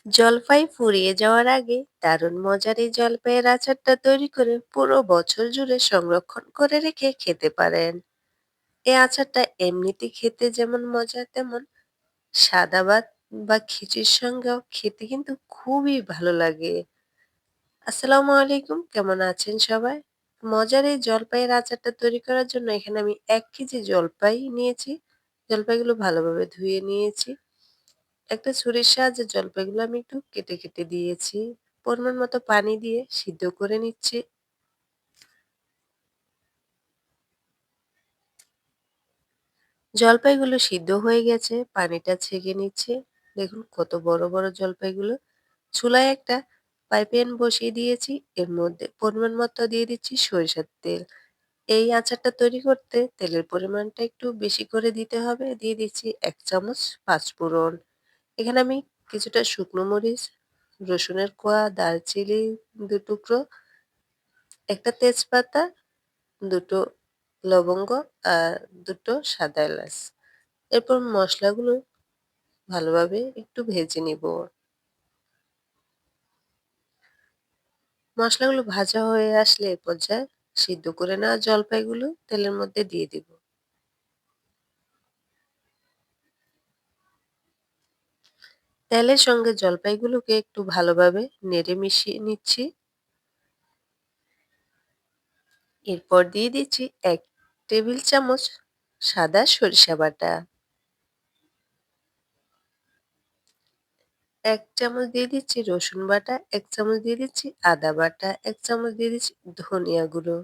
জলপাই ফুরিয়ে যাওয়ার আগে দারুণ মজার এই জলপাইয়ের আচারটা তৈরি করে পুরো বছর জুড়ে সংরক্ষণ করে রেখে খেতে পারেন। এই আচারটা এমনিতে খেতে যেমন মজা, তেমন সাদা ভাত বা খিচুড়ির সঙ্গেও খেতে কিন্তু খুবই ভালো লাগে। আসসালামু আলাইকুম, কেমন আছেন সবাই? মজার এই জলপাইয়ের আচারটা তৈরি করার জন্য এখানে আমি 1 কেজি জলপাই নিয়েছি। জলপাইগুলো ভালোভাবে ধুয়ে নিয়েছি। একটা ছুরির সাহায্যে জলপাইগুলো আমি একটু কেটে কেটে দিয়েছি। পরিমাণ মতো পানি দিয়ে সিদ্ধ করে নিচ্ছি। জলপাইগুলো সিদ্ধ হয়ে গেছে, পানিটা ছেঁকে নিচ্ছি। দেখুন কত বড় বড় জলপাইগুলো। চুলায় একটা ফ্রাই প্যান বসিয়ে দিয়েছি। এর মধ্যে পরিমাণ মতো দিয়ে দিচ্ছি সরিষার তেল। এই আচারটা তৈরি করতে তেলের পরিমাণটা একটু বেশি করে দিতে হবে। দিয়ে দিচ্ছি 1 চামচ পাঁচফোড়ন। এখানে আমি কিছুটা শুকনো মরিচ, রসুনের কোয়া, দারচিনি ২ টুকরো, একটা তেজপাতা, ২ লবঙ্গ আর ২ সাদা এলাচ। এরপর মসলাগুলো ভালোভাবে একটু ভেজে নিব। মসলাগুলো ভাজা হয়ে আসলে এ পর্যায়ে সিদ্ধ করে নেওয়া জলপাইগুলো তেলের মধ্যে দিয়ে দিব। তেলের সঙ্গে জলপাইগুলোকে একটু ভালোভাবে নেড়ে মিশিয়ে নিচ্ছি। এরপর দিয়ে দিচ্ছি ১ টেবিল চামচ সাদা সরিষা বাটা। ১ চামচ দিয়ে দিচ্ছি রসুন বাটা, ১ চামচ দিয়ে দিচ্ছি আদা বাটা, ১ চামচ দিয়ে দিচ্ছি ধনিয়া গুঁড়ো,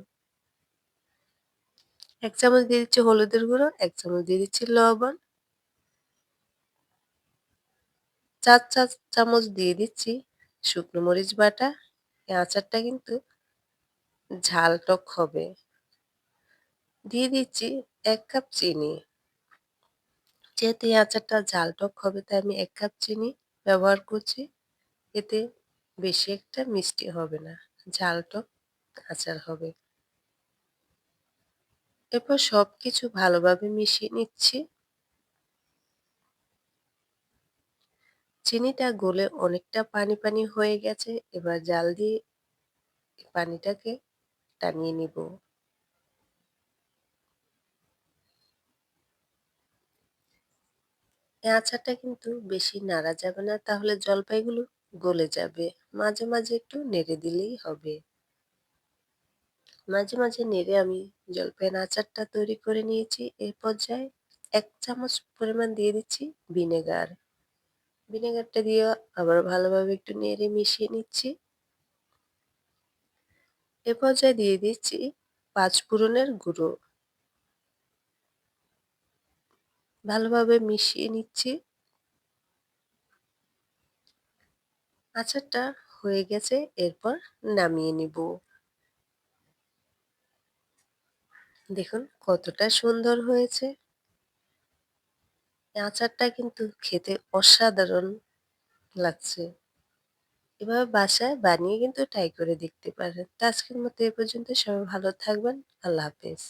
১ চামচ দিয়ে দিচ্ছি হলুদের গুঁড়ো, ১ চামচ দিয়ে দিচ্ছি লবণ, ৪ চামচ দিয়ে দিচ্ছি শুকনো মরিচ বাটা। এই আচারটা কিন্তু ঝাল টক হবে। দিয়ে দিচ্ছি ১ কাপ চিনি। যেহেতু এই আচারটা ঝাল টক হবে তাই আমি ১ কাপ চিনি ব্যবহার করছি। এতে বেশি একটা মিষ্টি হবে না। ঝাল টক আচার হবে। এরপর সবকিছু ভালোভাবে মিশিয়ে নিচ্ছি। চিনিটা গলে অনেকটা পানি পানি হয়ে গেছে। এবার জাল দিয়ে পানিটাকে টানিয়ে নিব। এই আচারটা কিন্তু বেশি নাড়া যাবে না, তাহলে জলপাইগুলো গলে যাবে। মাঝে মাঝে একটু নেড়ে দিলেই হবে। মাঝে মাঝে নেড়ে আমি জলপাইয়ের আচারটা তৈরি করে নিয়েছি। এই পর্যায়ে ১ চামচ পরিমাণ দিয়ে দিচ্ছি ভিনেগার। ভিনেগারটা দিয়ে আবার ভালোভাবে একটু নেড়ে মিশিয়ে নিচ্ছি। এ পর্যায়ে দিয়ে দিচ্ছি ৫ ফোড়নের গুঁড়ো। ভালোভাবে মিশিয়ে নিচ্ছি। আচারটা হয়ে গেছে, এরপর নামিয়ে নিব। দেখুন কতটা সুন্দর হয়েছে। এই আচারটা কিন্তু খেতে অসাধারণ লাগছে। এভাবে বাসায় বানিয়ে কিন্তু ট্রাই করে দেখতে পারেন। তো আজকের মতো এ পর্যন্ত, সবাই ভালো থাকবেন। আল্লাহ হাফেজ।